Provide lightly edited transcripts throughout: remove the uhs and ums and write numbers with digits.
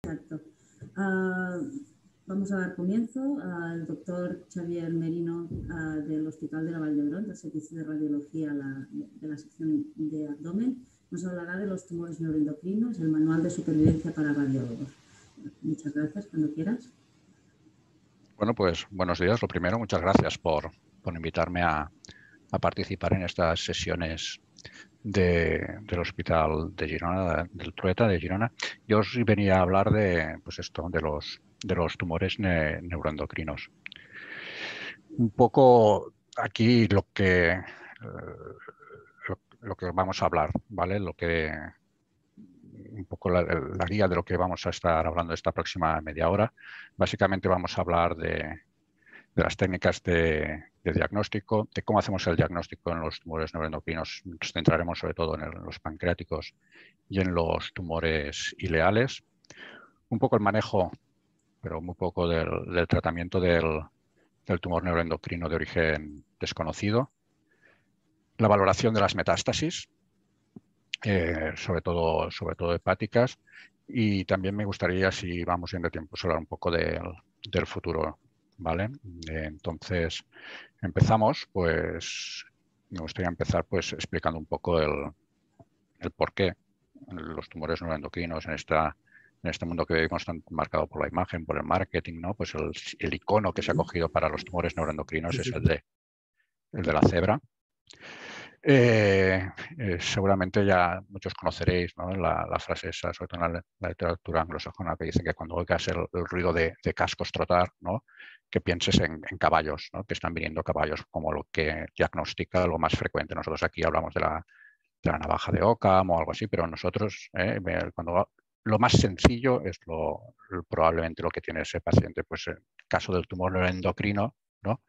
Exacto. Vamos a dar comienzo al doctor Xavier Merino del Hospital de la Vall d'Hebron, del Servicio de Radiología de la sección de abdomen. Nos hablará de los tumores neuroendocrinos, el manual de supervivencia para radiólogos. Muchas gracias, cuando quieras. Bueno, pues buenos días. Lo primero, muchas gracias por invitarme a participar en estas sesiones del Hospital de Girona, del Trueta de Girona. Yo os venía a hablar de, pues esto, de los tumores neuroendocrinos. Un poco aquí lo que vamos a hablar, ¿vale? Un poco la guía de lo que vamos a estar hablando esta próxima media hora. Básicamente vamos a hablar de las técnicas de diagnóstico, de cómo hacemos el diagnóstico en los tumores neuroendocrinos. Nos centraremos sobre todo en los pancreáticos y en los tumores ileales. Un poco el manejo, pero muy poco del tratamiento del tumor neuroendocrino de origen desconocido. La valoración de las metástasis, sobre todo hepáticas. Y también me gustaría, si vamos bien de tiempo, hablar un poco del futuro, ¿vale? Entonces, empezamos, pues me gustaría empezar pues explicando un poco el por qué los tumores neuroendocrinos en este mundo que vivimos tan marcado por la imagen, por el marketing, ¿no? Pues el icono que se ha cogido para los tumores neuroendocrinos es el de la cebra. Seguramente ya muchos conoceréis, ¿no? la frase esa, sobre todo en la literatura anglosajona, que dice que cuando oigas el ruido de cascos trotar, ¿no? Que pienses en caballos, ¿no? Que están viniendo caballos como lo que diagnostica lo más frecuente. Nosotros aquí hablamos de la navaja de Occam o algo así, pero nosotros, cuando lo más sencillo es probablemente lo que tiene ese paciente. Pues en el caso del tumor neuroendocrino, ¿no?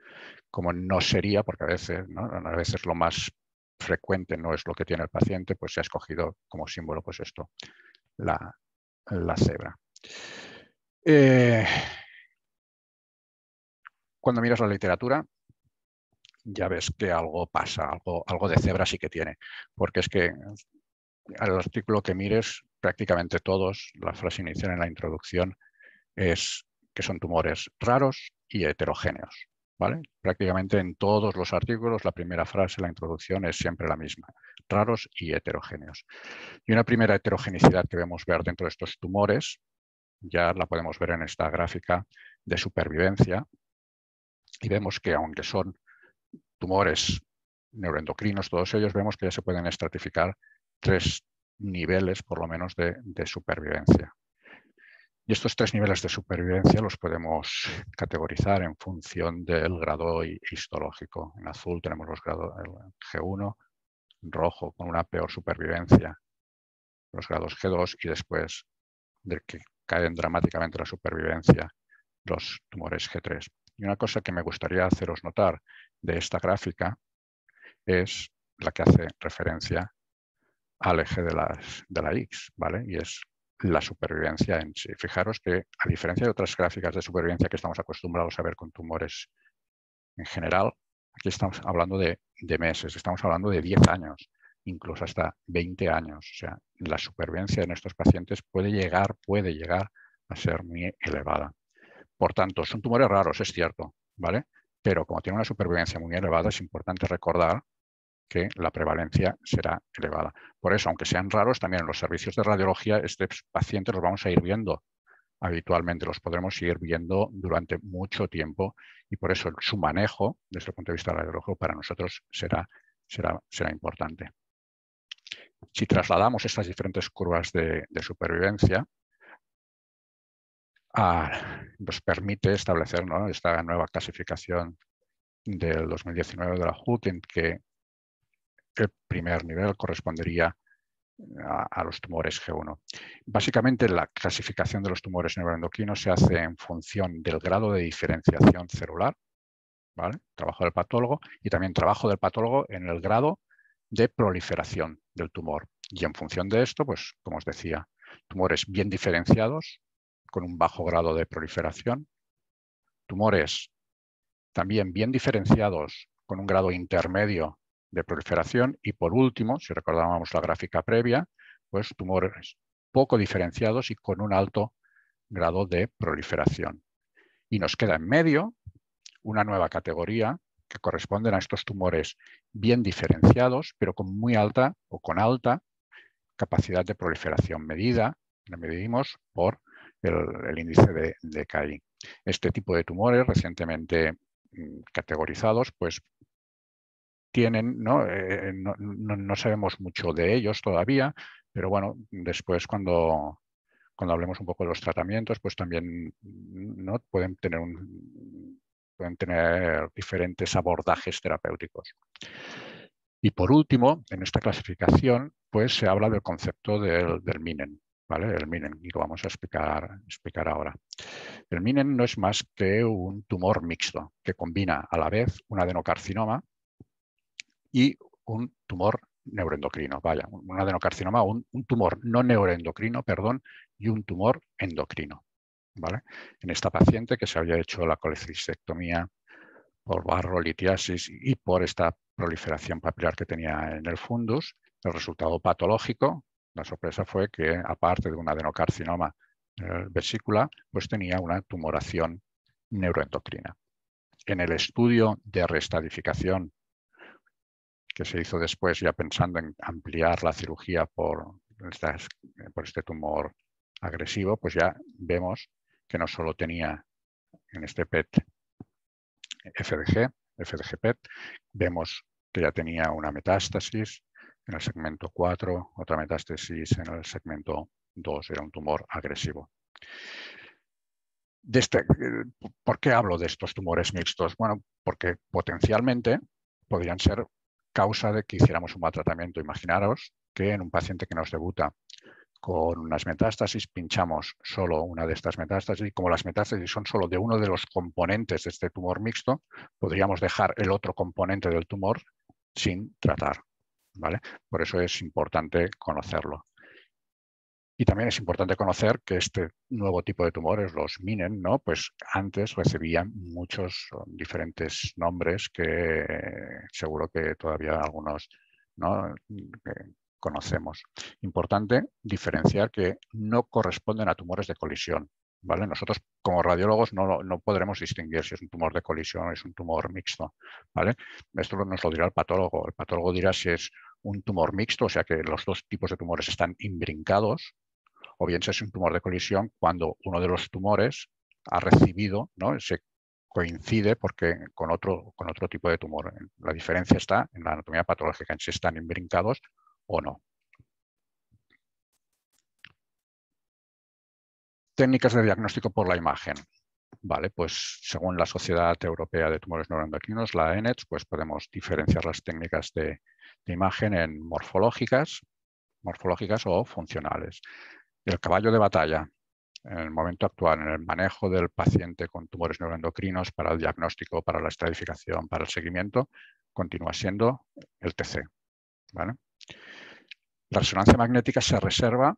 Como no sería, porque a veces lo más frecuente no es lo que tiene el paciente, pues se ha escogido como símbolo, pues esto, la cebra. Cuando miras la literatura, ya ves que algo pasa, algo de cebra sí que tiene, porque es que al artículo que mires, prácticamente todos, la frase inicial en la introducción es que son tumores raros y heterogéneos, ¿vale? Prácticamente en todos los artículos la primera frase, la introducción, es siempre la misma, raros y heterogéneos. Y una primera heterogeneidad que vemos ver dentro de estos tumores, ya la podemos ver en esta gráfica de supervivencia, y vemos que aunque son tumores neuroendocrinos, todos ellos, vemos que ya se pueden estratificar 3 niveles, por lo menos, de supervivencia. Y estos 3 niveles de supervivencia los podemos categorizar en función del grado histológico. En azul tenemos los grados G1, en rojo con una peor supervivencia, los grados G2, y después de que caen dramáticamente la supervivencia, los tumores G3. Y una cosa que me gustaría haceros notar de esta gráfica es la que hace referencia al eje de la X, ¿vale? Y es la supervivencia en sí. Fijaros que, a diferencia de otras gráficas de supervivencia que estamos acostumbrados a ver con tumores en general, aquí estamos hablando de meses, estamos hablando de 10 años, incluso hasta 20 años. O sea, la supervivencia en estos pacientes puede llegar a ser muy elevada. Por tanto, son tumores raros, es cierto, ¿vale? Pero como tienen una supervivencia muy elevada, es importante recordar que la prevalencia será elevada. Por eso, aunque sean raros, también en los servicios de radiología, estos pacientes los vamos a ir viendo habitualmente, los podremos seguir viendo durante mucho tiempo, y por eso su manejo, desde el punto de vista radiológico, para nosotros será importante. Si trasladamos estas diferentes curvas de supervivencia, nos permite establecer, ¿no?, esta nueva clasificación del 2019 de la HUC, en que el primer nivel correspondería a los tumores G1. Básicamente, la clasificación de los tumores neuroendocrinos se hace en función del grado de diferenciación celular, ¿vale? Trabajo del patólogo, y también trabajo del patólogo en el grado de proliferación del tumor. Y en función de esto, pues, como os decía, tumores bien diferenciados, con un bajo grado de proliferación, tumores también bien diferenciados, con un grado intermedio de proliferación, y por último, si recordábamos la gráfica previa, pues tumores poco diferenciados y con un alto grado de proliferación. Y nos queda en medio una nueva categoría que corresponden a estos tumores bien diferenciados, pero con muy alta o con alta capacidad de proliferación medida, la medimos por el índice de KI. Este tipo de tumores recientemente categorizados, pues tienen, no sabemos mucho de ellos todavía, pero bueno, después cuando hablemos un poco de los tratamientos, pues también ¿no? pueden tener diferentes abordajes terapéuticos. Y por último, en esta clasificación, pues se habla del concepto del MINEN, ¿vale? El MINEN, y lo vamos a explicar ahora. El MINEN no es más que un tumor mixto que combina a la vez un adenocarcinoma y un tumor neuroendocrino. Vaya, un adenocarcinoma, un tumor no neuroendocrino, perdón, y un tumor endocrino. ¿Vale? En esta paciente que se había hecho la colecistectomía por barro-litiasis y por esta proliferación papilar que tenía en el fundus, el resultado patológico, la sorpresa fue que aparte de un adenocarcinoma en la vesícula, pues tenía una tumoración neuroendocrina. En el estudio de reestadificación que se hizo después ya pensando en ampliar la cirugía por este tumor agresivo, pues ya vemos que no solo tenía en este PET FDG PET, vemos que ya tenía una metástasis en el segmento 4, otra metástasis en el segmento 2, era un tumor agresivo. ¿Por qué hablo de estos tumores mixtos? Bueno, porque potencialmente podrían ser causa de que hiciéramos un mal tratamiento. Imaginaros que en un paciente que nos debuta con unas metástasis, pinchamos solo una de estas metástasis y como las metástasis son solo de uno de los componentes de este tumor mixto, podríamos dejar el otro componente del tumor sin tratar, ¿vale? Por eso es importante conocerlo. Y también es importante conocer que este nuevo tipo de tumores, los MINEN, ¿no? Pues antes recibían muchos diferentes nombres que seguro que todavía algunos ¿no? conocemos. Importante diferenciar que no corresponden a tumores de colisión. ¿Vale? Nosotros como radiólogos no podremos distinguir si es un tumor de colisión o es un tumor mixto. ¿Vale? Esto nos lo dirá el patólogo. El patólogo dirá si es un tumor mixto, o sea que los dos tipos de tumores están imbrincados, o bien si es un tumor de colisión cuando uno de los tumores ha recibido, ¿no? Se coincide porque con otro tipo de tumor. La diferencia está en la anatomía patológica, en si están imbrincados o no. Técnicas de diagnóstico por la imagen. Vale, pues según la Sociedad Europea de Tumores Neuroendocrinos, la ENETS, pues podemos diferenciar las técnicas de imagen en morfológicas o funcionales. El caballo de batalla en el momento actual, en el manejo del paciente con tumores neuroendocrinos para el diagnóstico, para la estratificación, para el seguimiento, continúa siendo el TC. ¿Vale? La resonancia magnética se reserva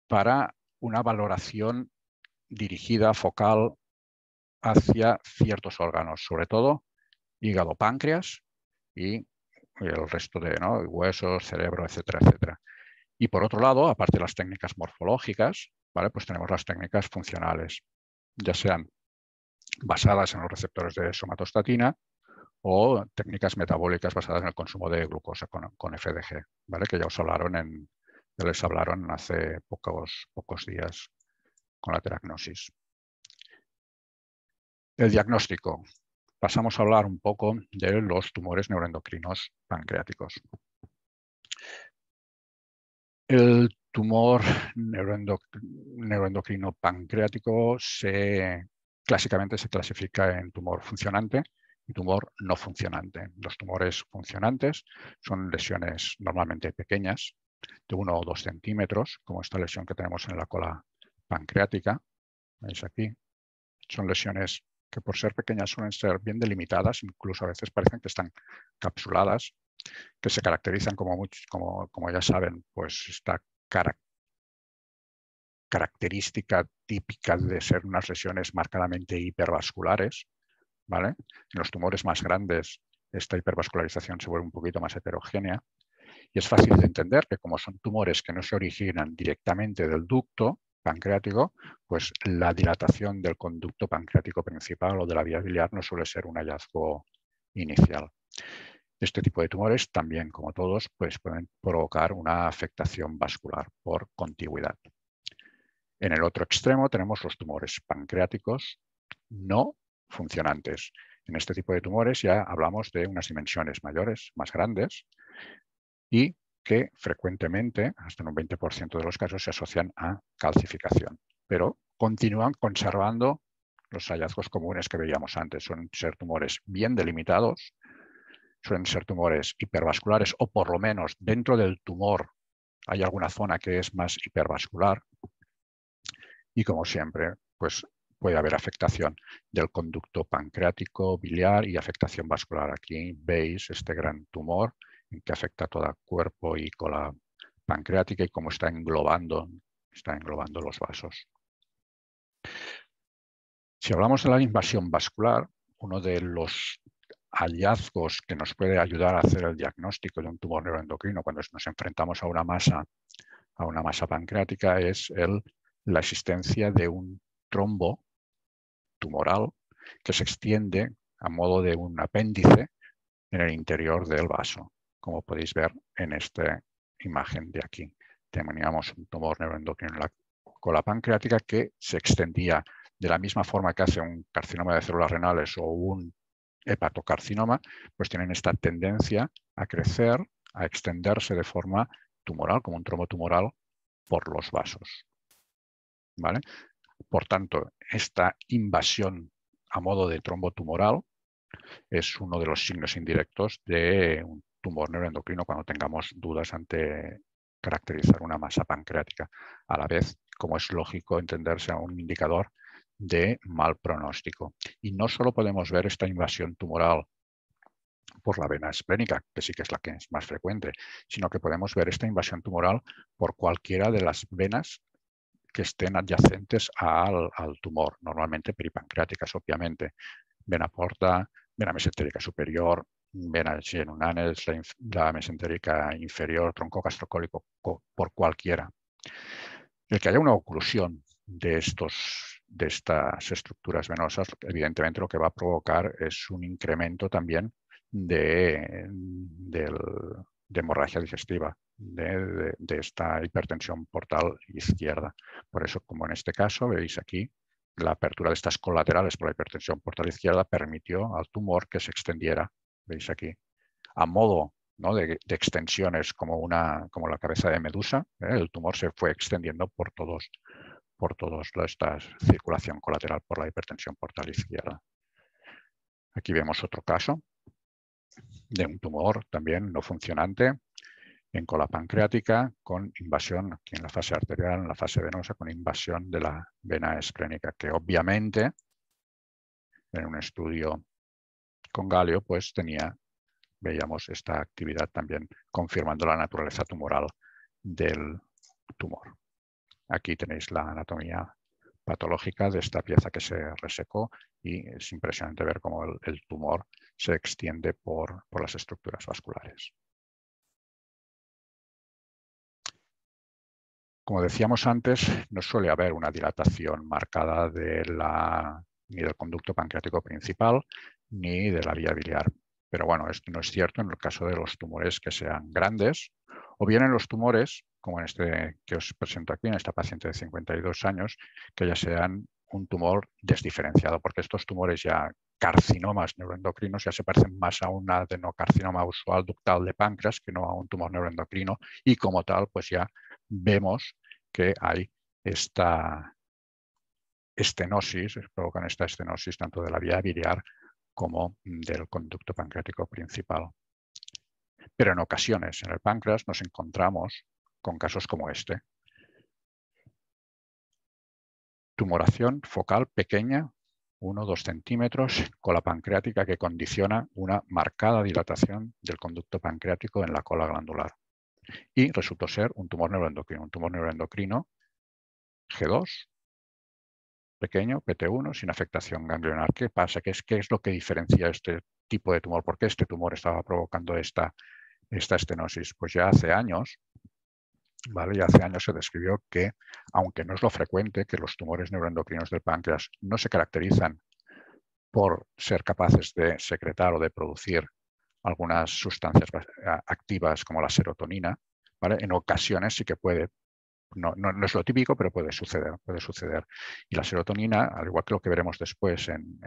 para una valoración dirigida, focal, hacia ciertos órganos, sobre todo hígado, páncreas y el resto de huesos, cerebro, etcétera, etcétera. Y por otro lado, aparte de las técnicas morfológicas, ¿vale? Pues tenemos las técnicas funcionales, ya sean basadas en los receptores de somatostatina o técnicas metabólicas basadas en el consumo de glucosa con FDG, ¿vale? Que ya les hablaron hace pocos días con la teragnosis. El diagnóstico. Pasamos a hablar un poco de los tumores neuroendocrinos pancreáticos. El tumor neuroendocrino pancreático clásicamente se clasifica en tumor funcionante y tumor no funcionante. Los tumores funcionantes son lesiones normalmente pequeñas, de 1 o 2 centímetros, como esta lesión que tenemos en la cola pancreática. ¿Veis aquí? Son lesiones que por ser pequeñas suelen ser bien delimitadas, incluso a veces parecen que están capsuladas, que se caracterizan como ya saben, pues esta característica típica de ser unas lesiones marcadamente hipervasculares, ¿vale? En los tumores más grandes esta hipervascularización se vuelve un poquito más heterogénea y es fácil de entender que como son tumores que no se originan directamente del ducto, pancreático, pues la dilatación del conducto pancreático principal o de la vía biliar no suele ser un hallazgo inicial. Este tipo de tumores también, como todos, pues pueden provocar una afectación vascular por contigüidad. En el otro extremo tenemos los tumores pancreáticos no funcionantes. En este tipo de tumores ya hablamos de unas dimensiones mayores, más grandes, y que frecuentemente, hasta en un 20% de los casos, se asocian a calcificación, pero continúan conservando los hallazgos comunes que veíamos antes. Suelen ser tumores bien delimitados, suelen ser tumores hipervasculares o por lo menos dentro del tumor hay alguna zona que es más hipervascular y como siempre, pues puede haber afectación del conducto pancreático, biliar y afectación vascular. Aquí veis este gran tumor que afecta a todo el cuerpo y cola pancreática y cómo está englobando los vasos. Si hablamos de la invasión vascular, uno de los hallazgos que nos puede ayudar a hacer el diagnóstico de un tumor neuroendocrino cuando nos enfrentamos a una masa pancreática es la existencia de un trombo tumoral que se extiende a modo de un apéndice en el interior del vaso, como podéis ver en esta imagen de aquí. Teníamos un tumor neuroendocrino en la cola pancreática que se extendía de la misma forma que hace un carcinoma de células renales o un hepatocarcinoma, pues tienen esta tendencia a crecer, a extenderse de forma tumoral, como un trombo tumoral, por los vasos. ¿Vale? Por tanto, esta invasión a modo de trombo tumoral es uno de los signos indirectos de un tumor neuroendocrino cuando tengamos dudas ante caracterizar una masa pancreática. A la vez, como es lógico entenderse, a un indicador de mal pronóstico. Y no solo podemos ver esta invasión tumoral por la vena esplénica, que sí que es la que es más frecuente, sino que podemos ver esta invasión tumoral por cualquiera de las venas que estén adyacentes al tumor, normalmente peripancreáticas, obviamente. Vena porta, vena mesentérica superior, vena genonanes, la mesentérica inferior, tronco gastrocólico, por cualquiera. El que haya una oclusión de estas estructuras venosas, evidentemente lo que va a provocar es un incremento también de hemorragia digestiva, de esta hipertensión portal izquierda. Por eso, como en este caso, veis aquí, la apertura de estas colaterales por la hipertensión portal izquierda permitió al tumor que se extendiera, veis aquí, a modo, ¿no?, de extensiones como la cabeza de medusa. El tumor se fue extendiendo por todos esta circulación colateral por la hipertensión portal izquierda. Aquí vemos otro caso de un tumor también no funcionante en cola pancreática con invasión aquí en la fase arterial, en la fase venosa, con invasión de la vena esplénica, que obviamente en un estudio con galio pues veíamos esta actividad también confirmando la naturaleza tumoral del tumor. Aquí tenéis la anatomía patológica de esta pieza que se resecó y es impresionante ver cómo el tumor se extiende por las estructuras vasculares. Como decíamos antes, no suele haber una dilatación marcada ni del conducto pancreático principal ni de la vía biliar. Pero bueno, esto no es cierto en el caso de los tumores que sean grandes o bien en los tumores, como en este que os presento aquí, en esta paciente de 52 años, que ya sean un tumor desdiferenciado, porque estos tumores ya carcinomas neuroendocrinos ya se parecen más a un adenocarcinoma usual ductal de páncreas que no a un tumor neuroendocrino y como tal pues ya vemos que hay esta estenosis, provocan esta estenosis tanto de la vía biliar como del conducto pancreático principal. Pero en ocasiones en el páncreas nos encontramos con casos como este. Tumoración focal pequeña, 1 o 2 centímetros, cola pancreática que condiciona una marcada dilatación del conducto pancreático en la cola glandular. Y resultó ser un tumor neuroendocrino G2, pequeño, PT1, sin afectación ganglionar. ¿Qué pasa? ¿Qué es lo que diferencia este tipo de tumor? ¿Por qué este tumor estaba provocando esta estenosis? Pues ya hace años ¿vale? Y hace años se describió que, aunque no es lo frecuente, que los tumores neuroendocrinos del páncreas no se caracterizan por ser capaces de secretar o de producir algunas sustancias activas como la serotonina, ¿vale? En ocasiones sí que puede. No es lo típico, pero puede suceder, puede suceder. Y la serotonina, al igual que lo que veremos después en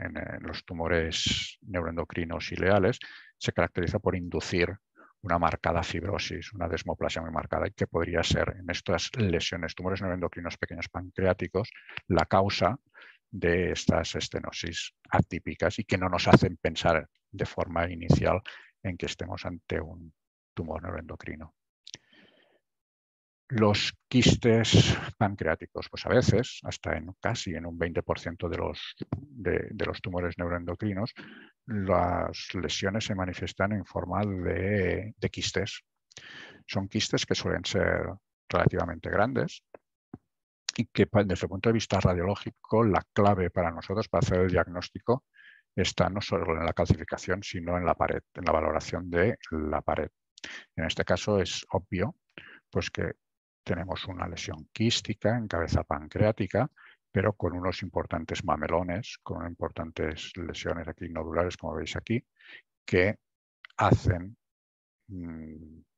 los tumores neuroendocrinos ileales, se caracteriza por inducir una marcada fibrosis, una desmoplasia muy marcada, y que podría ser en estas lesiones, tumores neuroendocrinos pequeños pancreáticos, la causa de estas estenosis atípicas y que no nos hacen pensar de forma inicial en que estemos ante un tumor neuroendocrino. Los quistes pancreáticos, pues a veces, hasta casi en un 20% de los tumores neuroendocrinos, las lesiones se manifiestan en forma de quistes. Son quistes que suelen ser relativamente grandes y que desde el punto de vista radiológico la clave para nosotros para hacer el diagnóstico está no solo en la calcificación, sino en la pared, en la valoración de la pared. En este caso es obvio pues que tenemos una lesión quística en cabeza pancreática, pero con unos importantes mamelones, con importantes lesiones aquí nodulares, como veis aquí, que hacen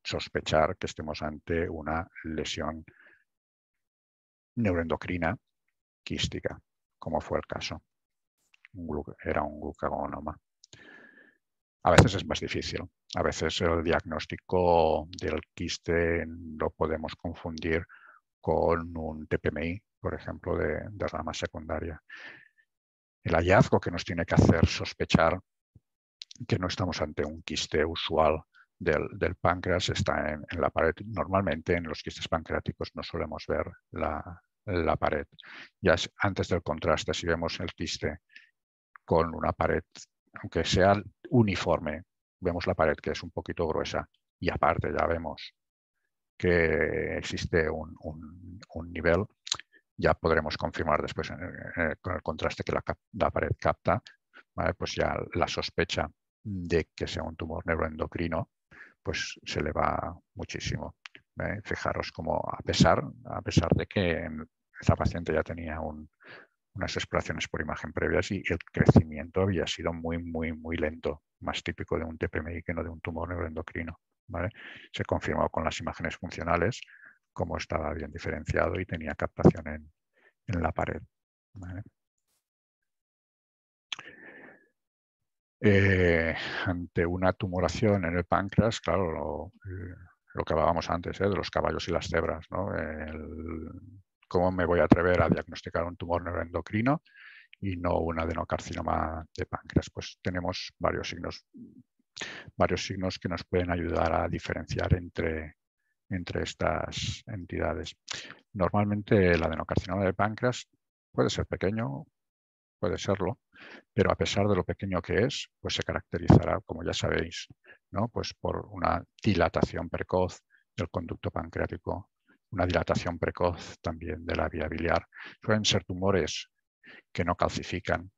sospechar que estemos ante una lesión neuroendocrina quística, como fue el caso. Era un glucagonoma. A veces es más difícil. A veces el diagnóstico del quiste lo podemos confundir con un TPMI, por ejemplo, de rama secundaria. El hallazgo que nos tiene que hacer sospechar que no estamos ante un quiste usual del páncreas está en la pared. Normalmente en los quistes pancreáticos no solemos ver la pared. Ya antes del contraste, si vemos el quiste con una pared, aunque sea uniforme, vemos la pared que es un poquito gruesa y aparte ya vemos que existe un nivel, ya podremos confirmar después con el contraste que la pared capta, ¿vale? Pues ya la sospecha de que sea un tumor neuroendocrino pues se le va muchísimo. Fijaros como a pesar de que esta paciente ya tenía unas exploraciones por imagen previas y el crecimiento había sido muy lento, más típico de un TPMI que no de un tumor neuroendocrino, ¿vale? Se confirmó con las imágenes funcionales cómo estaba bien diferenciado y tenía captación en la pared, ¿vale? Ante una tumoración en el páncreas, claro, lo que hablábamos antes, de los caballos y las cebras, ¿no? ¿Cómo me voy a atrever a diagnosticar un tumor neuroendocrino y no un adenocarcinoma de páncreas? Pues tenemos varios signos que nos pueden ayudar a diferenciar entre estas entidades. Normalmente el adenocarcinoma de páncreas puede ser pequeño, puede serlo, pero a pesar de lo pequeño que es, pues se caracterizará, como ya sabéis, ¿no? Pues por una dilatación precoz del conducto pancreático, una dilatación precoz también de la vía biliar. Suelen ser tumores que no calcifican,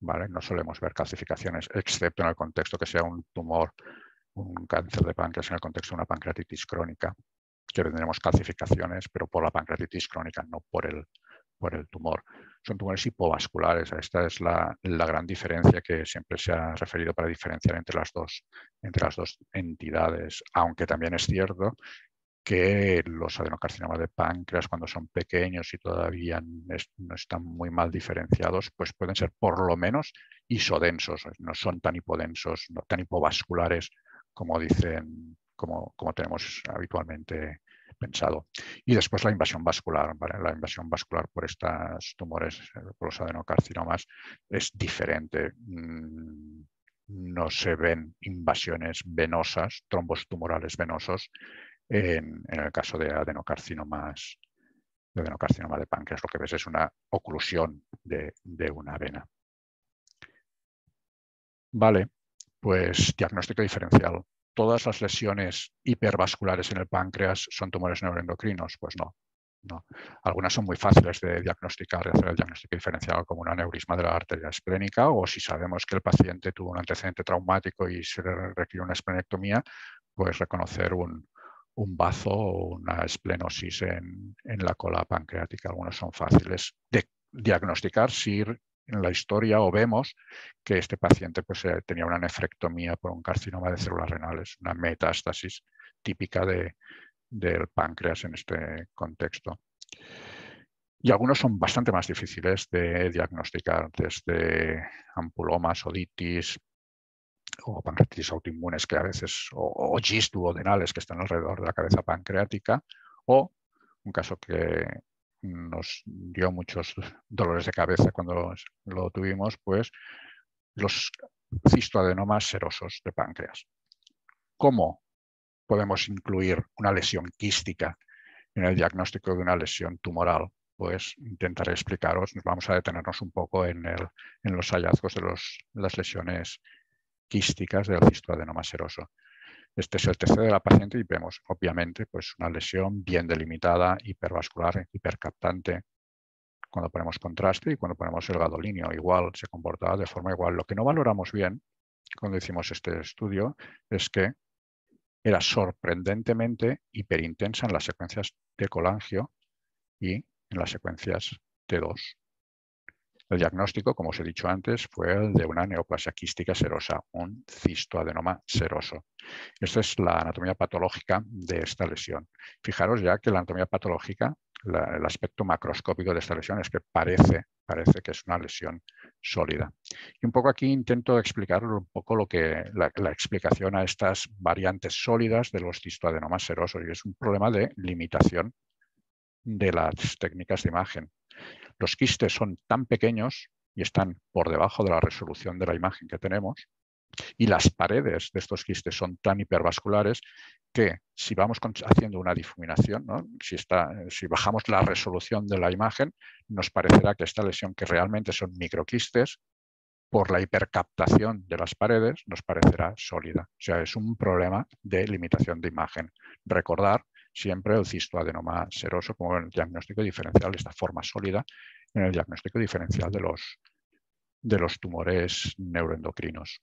¿vale? No solemos ver calcificaciones, excepto en el contexto que sea un tumor, un cáncer de páncreas en el contexto de una pancreatitis crónica, que tendremos calcificaciones, pero por la pancreatitis crónica, no por el tumor. Son tumores hipovasculares. Esta es la gran diferencia que siempre se ha referido para diferenciar entre las dos entidades, aunque también es cierto que los adenocarcinomas de páncreas, cuando son pequeños y todavía no están muy mal diferenciados, pues pueden ser por lo menos isodensos, no son tan hipodensos, no tan hipovasculares como dicen, como tenemos habitualmente pensado. Y después la invasión vascular, ¿vale? La invasión vascular por estos tumores, por los adenocarcinomas, es diferente. No se ven invasiones venosas, trombos tumorales venosos, en el caso de adenocarcinoma de páncreas. Lo que ves es una oclusión de una vena. Vale, pues diagnóstico diferencial. ¿Todas las lesiones hipervasculares en el páncreas son tumores neuroendocrinos? Pues no. Algunas son muy fáciles de diagnosticar, de hacer el diagnóstico diferencial, como un aneurisma de la arteria esplénica, o si sabemos que el paciente tuvo un antecedente traumático y se requiere una esplenectomía, pues reconocer un un bazo o una esplenosis en la cola pancreática. Algunos son fáciles de diagnosticar si en la historia o vemos que este paciente pues, tenía una nefrectomía por un carcinoma de células renales, una metástasis típica del páncreas en este contexto. Y algunos son bastante más difíciles de diagnosticar, desde ampulomas, oditis o pancreatitis autoinmunes que a veces, o GIST duodenales que están alrededor de la cabeza pancreática, o un caso que nos dio muchos dolores de cabeza cuando lo tuvimos, pues los cistoadenomas serosos de páncreas. ¿Cómo podemos incluir una lesión quística en el diagnóstico de una lesión tumoral? Pues intentaré explicaros, vamos a detenernos un poco en los hallazgos de las lesiones quísticas del cistoadenoma seroso. Este es el TC de la paciente y vemos, obviamente, pues una lesión bien delimitada, hipervascular, hipercaptante. Cuando ponemos contraste y cuando ponemos el gadolínio, igual, se comportaba de forma igual. Lo que no valoramos bien cuando hicimos este estudio es que era sorprendentemente hiperintensa en las secuencias de colangio y en las secuencias T2. El diagnóstico, como os he dicho antes, fue el de una neoplasia quística serosa, un cistoadenoma seroso. Esta es la anatomía patológica de esta lesión. Fijaros ya que la anatomía patológica, el aspecto macroscópico de esta lesión es que parece que es una lesión sólida. Y un poco aquí intento explicar un poco la explicación a estas variantes sólidas de los cistoadenomas serosos, y es un problema de limitación de las técnicas de imagen. Los quistes son tan pequeños y están por debajo de la resolución de la imagen que tenemos, y las paredes de estos quistes son tan hipervasculares que si vamos haciendo una difuminación, ¿no? si bajamos la resolución de la imagen, nos parecerá que esta lesión, que realmente son microquistes, por la hipercaptación de las paredes, nos parecerá sólida. O sea, es un problema de limitación de imagen. Recordar siempre el cistoadenoma seroso como el diagnóstico diferencial, esta forma sólida en el diagnóstico diferencial de los tumores neuroendocrinos.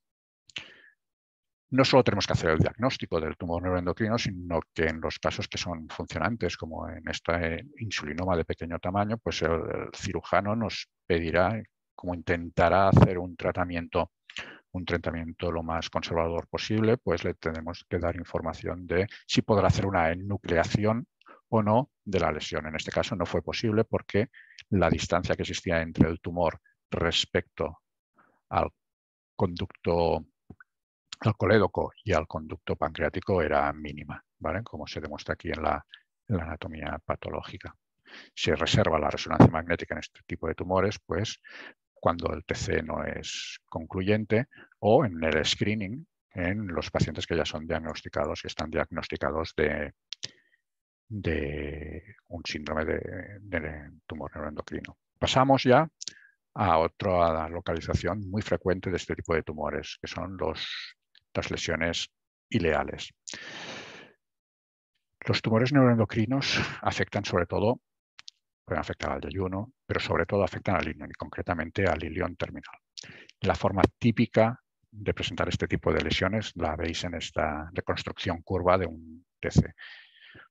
No solo tenemos que hacer el diagnóstico del tumor neuroendocrino, sino que en los casos que son funcionantes, como en este insulinoma de pequeño tamaño, pues el cirujano nos pedirá, como intentará hacer un tratamiento lo más conservador posible, pues le tenemos que dar información de si podrá hacer una enucleación o no de la lesión. En este caso no fue posible porque la distancia que existía entre el tumor respecto al conducto, al colédoco y al conducto pancreático era mínima, ¿vale? Como se demuestra aquí en la anatomía patológica. Se reserva la resonancia magnética en este tipo de tumores, pues cuando el TC no es concluyente, o en el screening en los pacientes que ya son diagnosticados, que están diagnosticados de un síndrome de tumor neuroendocrino. Pasamos ya a otra localización muy frecuente de este tipo de tumores, que son las lesiones ileales. Los tumores neuroendocrinos afectan sobre todo, pueden afectar al yeyuno, pero sobre todo afectan al ilion y concretamente al ilion terminal. La forma típica de presentar este tipo de lesiones la veis en esta reconstrucción curva de un TC.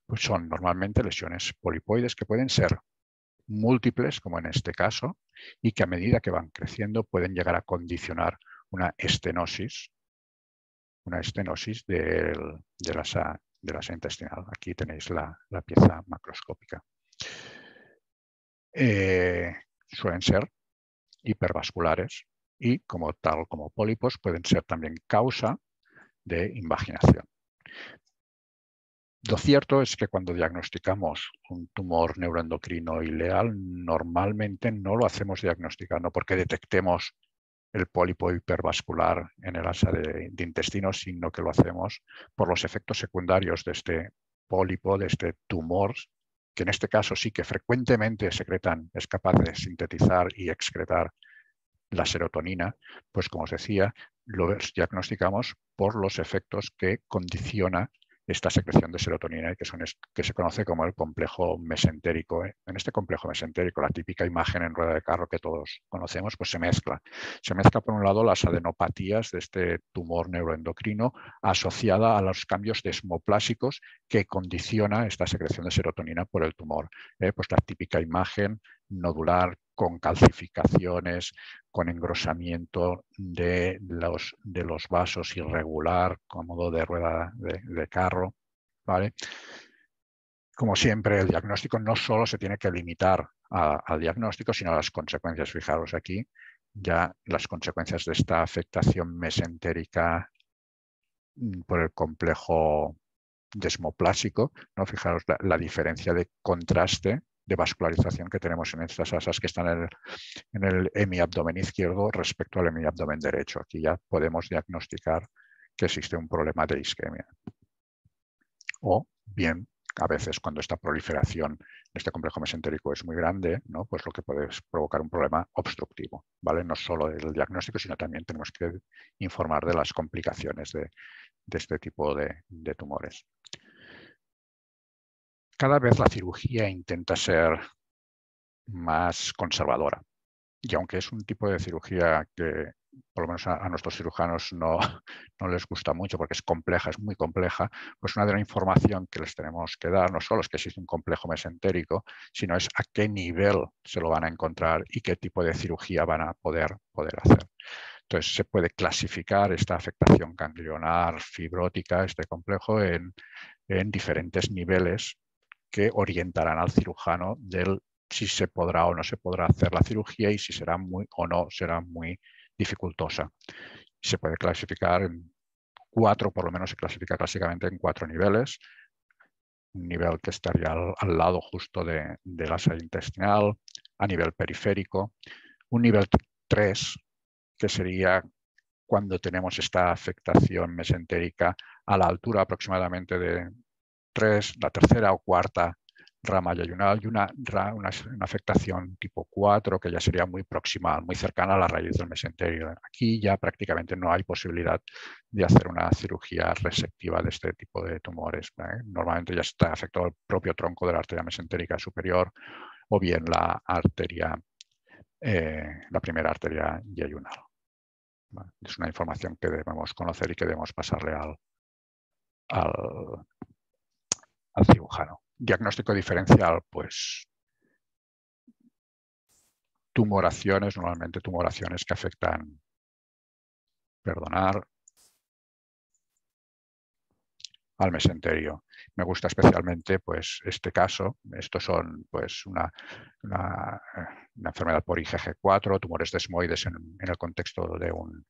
Pues son normalmente lesiones polipoides que pueden ser múltiples, como en este caso, y que a medida que van creciendo pueden llegar a condicionar una estenosis de la asa intestinal. Aquí tenéis la pieza macroscópica. Suelen ser hipervasculares y, como pólipos, pueden ser también causa de invaginación. Lo cierto es que cuando diagnosticamos un tumor neuroendocrino ileal, normalmente no lo hacemos diagnosticando porque detectemos el pólipo hipervascular en el asa de intestino, sino que lo hacemos por los efectos secundarios de este pólipo, de este tumor, que en este caso sí que frecuentemente es capaz de sintetizar y excretar la serotonina, pues como os decía, lo diagnosticamos por los efectos que condiciona esta secreción de serotonina que se conoce como el complejo mesentérico. En este complejo mesentérico, la típica imagen en rueda de carro que todos conocemos, pues se mezcla. Se mezcla por un lado las adenopatías de este tumor neuroendocrino asociada a los cambios desmoplásicos que condiciona esta secreción de serotonina por el tumor. Pues la típica imagen nodular con calcificaciones, con engrosamiento de los vasos irregular, como modo de rueda de carro, ¿vale? Como siempre, el diagnóstico no solo se tiene que limitar al diagnóstico, sino a las consecuencias. Fijaros aquí ya las consecuencias de esta afectación mesentérica por el complejo desmoplásico, ¿no? Fijaros la diferencia de contraste, de vascularización que tenemos en estas asas que están en el hemiabdomen izquierdo respecto al hemiabdomen derecho. Aquí ya podemos diagnosticar que existe un problema de isquemia. O bien, a veces cuando esta proliferación de este complejo mesentérico es muy grande, ¿no? Pues lo que puede provocar un problema obstructivo, ¿vale? No solo del diagnóstico, sino también tenemos que informar de las complicaciones de este tipo de tumores. Cada vez la cirugía intenta ser más conservadora. Y aunque es un tipo de cirugía que por lo menos a nuestros cirujanos no les gusta mucho porque es compleja, es muy compleja, pues una de la información que les tenemos que dar no solo es que existe un complejo mesentérico, sino es a qué nivel se lo van a encontrar y qué tipo de cirugía van a poder hacer. Entonces se puede clasificar esta afectación ganglionar fibrótica, este complejo, en diferentes niveles que orientarán al cirujano del si se podrá o no se podrá hacer la cirugía y si será muy o no será muy dificultosa. Se puede clasificar en 4, por lo menos se clasifica clásicamente en 4 niveles. Un nivel que estaría al lado justo de la salida intestinal, a nivel periférico. Un nivel 3, que sería cuando tenemos esta afectación mesentérica a la altura aproximadamente de 3, la tercera o cuarta rama yayunal, y una afectación tipo 4 que ya sería muy proximal, muy cercana a la raíz del mesenterio. Aquí ya prácticamente no hay posibilidad de hacer una cirugía resectiva de este tipo de tumores, ¿eh? Normalmente ya está afectado el propio tronco de la arteria mesentérica superior o bien la arteria, la primera arteria yayunal. ¿Vale? Es una información que debemos conocer y que debemos pasarle al cirujano. Diagnóstico diferencial, pues tumoraciones, normalmente tumoraciones que afectan, al mesenterio. Me gusta especialmente pues este caso. Estos son pues una enfermedad por IgG4, tumores desmoides en el contexto de un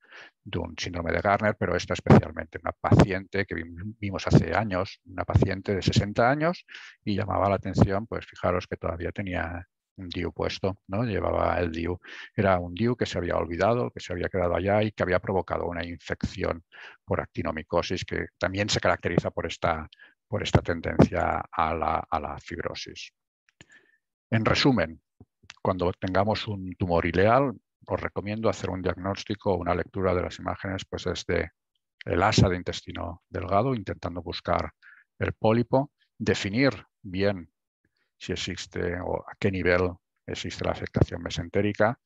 síndrome de Gardner, pero esta especialmente una paciente que vimos hace años, una paciente de 60 años y llamaba la atención, pues fijaros que todavía tenía un DIU puesto, ¿no? Llevaba el DIU. Era un DIU que se había olvidado, que se había quedado allá y que había provocado una infección por actinomicosis que también se caracteriza por esta tendencia a la fibrosis. En resumen, cuando tengamos un tumor ileal, os recomiendo hacer un diagnóstico o una lectura de las imágenes pues desde el asa de intestino delgado, intentando buscar el pólipo, definir bien si existe o a qué nivel existe la afectación mesentérica,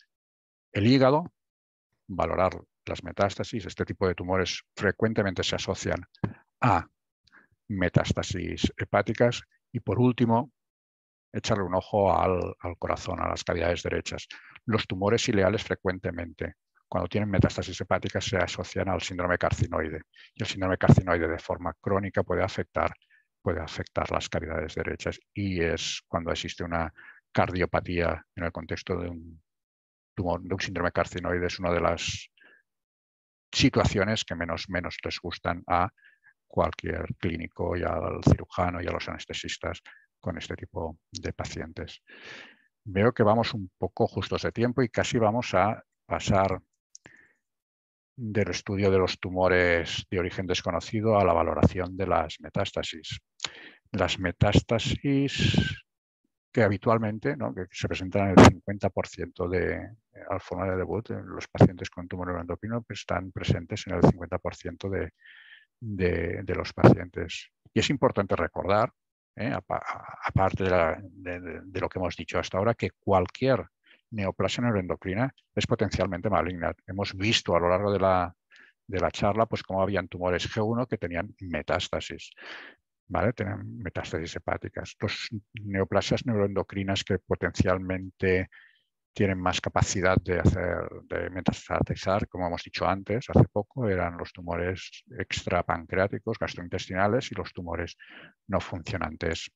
el hígado, valorar las metástasis. Este tipo de tumores frecuentemente se asocian a metástasis hepáticas y, por último, echarle un ojo al corazón, a las cavidades derechas. Los tumores ileales frecuentemente, cuando tienen metástasis hepáticas, se asocian al síndrome carcinoide y el síndrome carcinoide de forma crónica puede afectar las cavidades derechas y es cuando existe una cardiopatía en el contexto de un tumor, de un síndrome carcinoide, es una de las situaciones que menos les gustan a cualquier clínico y al cirujano y a los anestesistas con este tipo de pacientes. Veo que vamos un poco justos de tiempo y casi vamos a pasar del estudio de los tumores de origen desconocido a la valoración de las metástasis. Las metástasis que habitualmente, ¿no?, que se presentan en el 50% al formulario de debut, los pacientes con tumor neuroendocrino pues están presentes en el 50% de los pacientes. Y es importante recordar, aparte de lo que hemos dicho hasta ahora, que cualquier neoplasia neuroendocrina es potencialmente maligna. Hemos visto a lo largo de la charla pues cómo habían tumores G1 que tenían metástasis, ¿vale? Tenían metástasis hepáticas. Los neoplasias neuroendocrinas que potencialmente tienen más capacidad de metastatizar, como hemos dicho antes, hace poco, eran los tumores extrapancreáticos, gastrointestinales y los tumores no funcionantes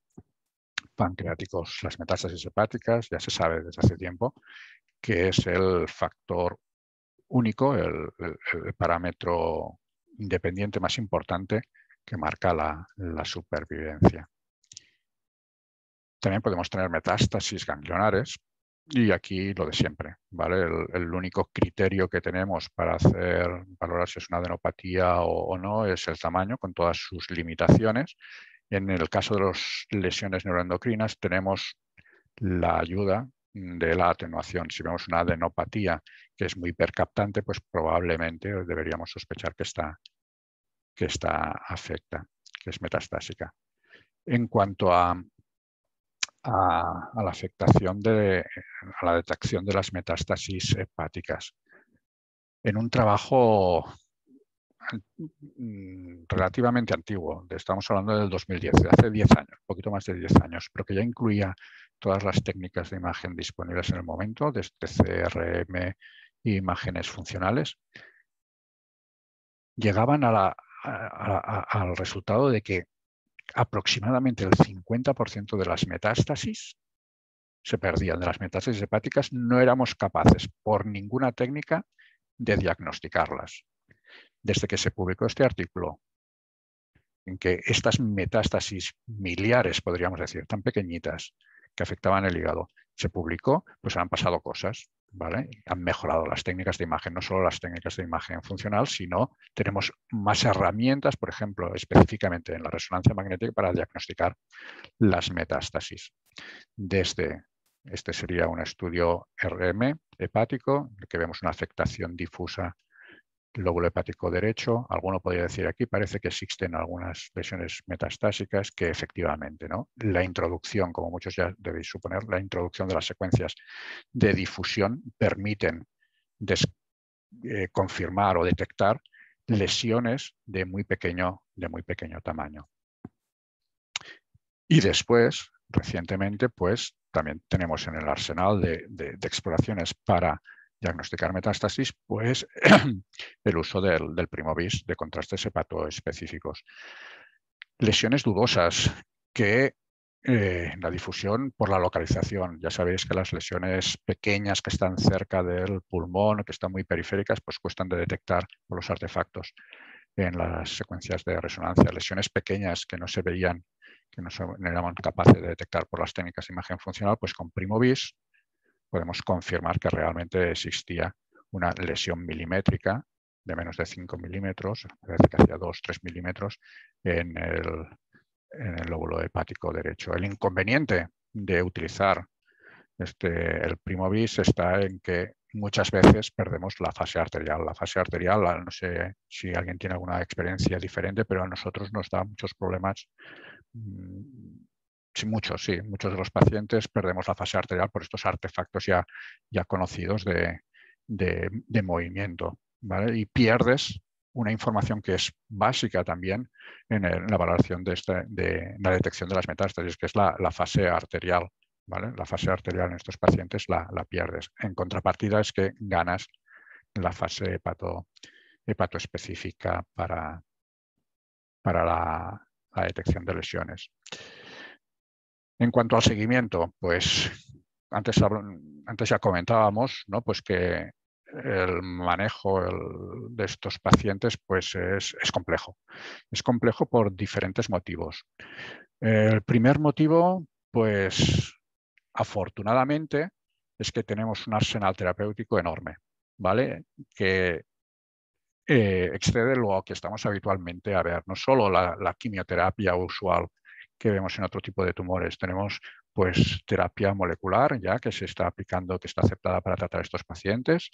pancreáticos. Las metástasis hepáticas ya se sabe desde hace tiempo que es el factor único, el parámetro independiente más importante que marca la supervivencia. También podemos tener metástasis ganglionares y aquí lo de siempre, ¿vale? El único criterio que tenemos para valorar si es una adenopatía o no es el tamaño, con todas sus limitaciones. En el caso de las lesiones neuroendocrinas tenemos la ayuda de la atenuación. Si vemos una adenopatía que es muy hipercaptante, pues probablemente deberíamos sospechar que esta afecta, que es metastásica. En cuanto a la afectación a la detección de las metástasis hepáticas. En un trabajo relativamente antiguo, estamos hablando del 2010, de hace 10 años, un poquito más de 10 años, pero que ya incluía todas las técnicas de imagen disponibles en el momento, desde CRM e imágenes funcionales, llegaban al resultado de que aproximadamente el 50% de las metástasis se perdían, de las metástasis hepáticas, no éramos capaces por ninguna técnica de diagnosticarlas. Desde que se publicó este artículo, en que estas metástasis miliares, podríamos decir, tan pequeñitas, que afectaban el hígado, se publicó, pues han pasado cosas, ¿vale? Han mejorado las técnicas de imagen, no solo las técnicas de imagen funcional, sino tenemos más herramientas, por ejemplo, específicamente en la resonancia magnética para diagnosticar las metástasis. Este sería un estudio RM hepático, en el que vemos una afectación difusa del lóbulo hepático derecho. Alguno podría decir aquí, parece que existen algunas lesiones metastásicas que efectivamente, ¿no? La introducción, como muchos ya debéis suponer, la introducción de las secuencias de difusión permiten confirmar o detectar lesiones de muy pequeño tamaño. Y después, recientemente, pues también tenemos en el arsenal de exploraciones para diagnosticar metástasis, pues el uso del Primovis de contrastes hepatoespecíficos. Lesiones dudosas que la difusión por la localización. Ya sabéis que las lesiones pequeñas que están cerca del pulmón, que están muy periféricas, pues cuestan de detectar por los artefactos en las secuencias de resonancia. Lesiones pequeñas que no se veían, que no éramos capaces de detectar por las técnicas de imagen funcional, pues con Primovis podemos confirmar que realmente existía una lesión milimétrica de menos de 5 milímetros, parece que hacía 2-3 milímetros en el lóbulo hepático derecho. El inconveniente de utilizar el Primovis está en que muchas veces perdemos la fase arterial. La fase arterial, no sé si alguien tiene alguna experiencia diferente, pero a nosotros nos da muchos problemas. Sí, muchos de los pacientes perdemos la fase arterial por estos artefactos ya conocidos de movimiento, ¿vale? Y pierdes una información que es básica también en la valoración de la detección de las metástasis, que es la fase arterial, ¿vale? La fase arterial en estos pacientes la pierdes. En contrapartida es que ganas la fase hepatoespecífica para la detección de lesiones. En cuanto al seguimiento, pues antes ya comentábamos, ¿no? Pues que el manejo de estos pacientes pues es complejo. Es complejo por diferentes motivos. El primer motivo, pues afortunadamente, es que tenemos un arsenal terapéutico enorme, ¿vale? Que excede lo que estamos habitualmente a ver. No solo la quimioterapia usual que vemos en otro tipo de tumores. Tenemos pues terapia molecular ya que se está aplicando, que está aceptada para tratar a estos pacientes,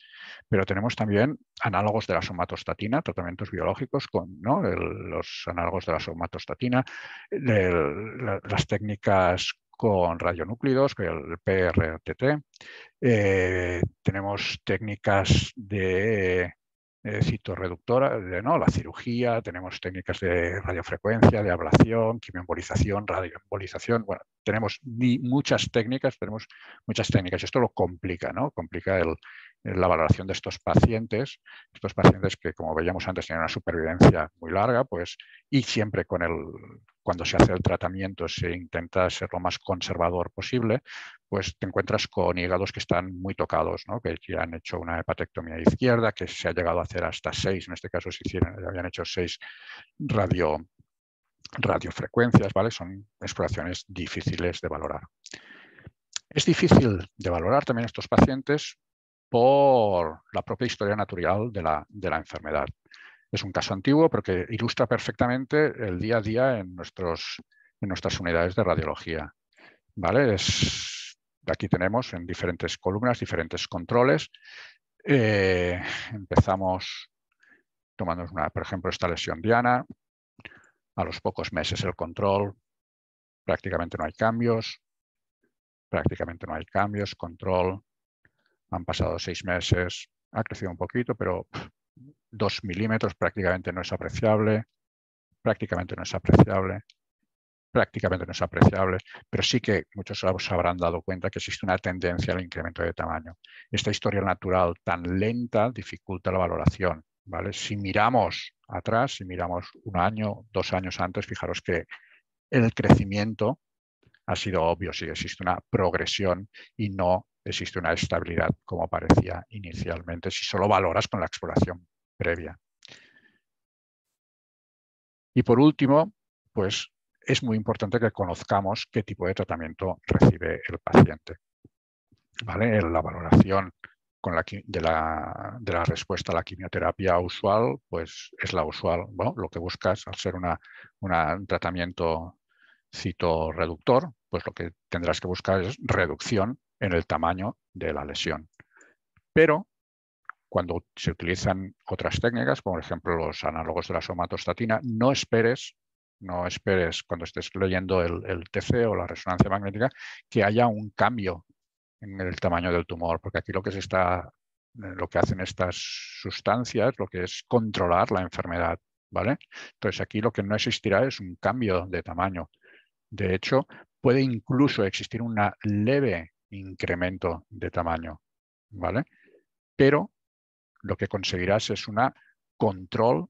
pero tenemos también análogos de la somatostatina, tratamientos biológicos con, ¿no?, los análogos de la somatostatina, las técnicas con radionúclidos, el PRTT. Tenemos técnicas de citorreductora, ¿no?, la cirugía, tenemos técnicas de radiofrecuencia, de ablación, quimioembolización, radioembolización. Bueno, tenemos muchas técnicas, y esto lo complica, ¿no? Complica la valoración de estos pacientes que, como veíamos antes, tienen una supervivencia muy larga, pues, y siempre cuando se hace el tratamiento se intenta ser lo más conservador posible, pues te encuentras con hígados que están muy tocados, ¿no?, que ya han hecho una hepatectomía izquierda, que se ha llegado a hacer hasta 6, en este caso habían hecho 6 radiofrecuencias, ¿vale? Son exploraciones difíciles de valorar. Es difícil de valorar también estos pacientes por la propia historia natural de la enfermedad. Es un caso antiguo, pero que ilustra perfectamente el día a día en nuestras unidades de radiología, ¿vale? Aquí tenemos en diferentes columnas, diferentes controles. Empezamos tomando por ejemplo, esta lesión diana. A los pocos meses el control, prácticamente no hay cambios. Control. Han pasado 6 meses, ha crecido un poquito, pero 2 milímetros prácticamente no es apreciable, pero sí que muchos se habrán dado cuenta que existe una tendencia al incremento de tamaño. Esta historia natural tan lenta dificulta la valoración, ¿vale? Si miramos atrás, si miramos 1 año, 2 años antes, fijaros que el crecimiento ha sido obvio, sí existe una progresión y no existe una estabilidad como parecía inicialmente, si solo valoras con la exploración previa. Y por último, pues es muy importante que conozcamos qué tipo de tratamiento recibe el paciente, ¿vale? La valoración de la respuesta a la quimioterapia usual, pues es la usual. Bueno, lo que buscas al ser un tratamiento citorreductor, pues lo que tendrás que buscar es reducción en el tamaño de la lesión. Pero cuando se utilizan otras técnicas, como por ejemplo los análogos de la somatostatina, no esperes cuando estés leyendo el TC o la resonancia magnética que haya un cambio en el tamaño del tumor, porque aquí lo que hacen estas sustancias, lo que es controlar la enfermedad, ¿vale? Entonces aquí lo que no existirá es un cambio de tamaño. De hecho, puede incluso existir un leve incremento de tamaño, ¿vale? Pero lo que conseguirás es un control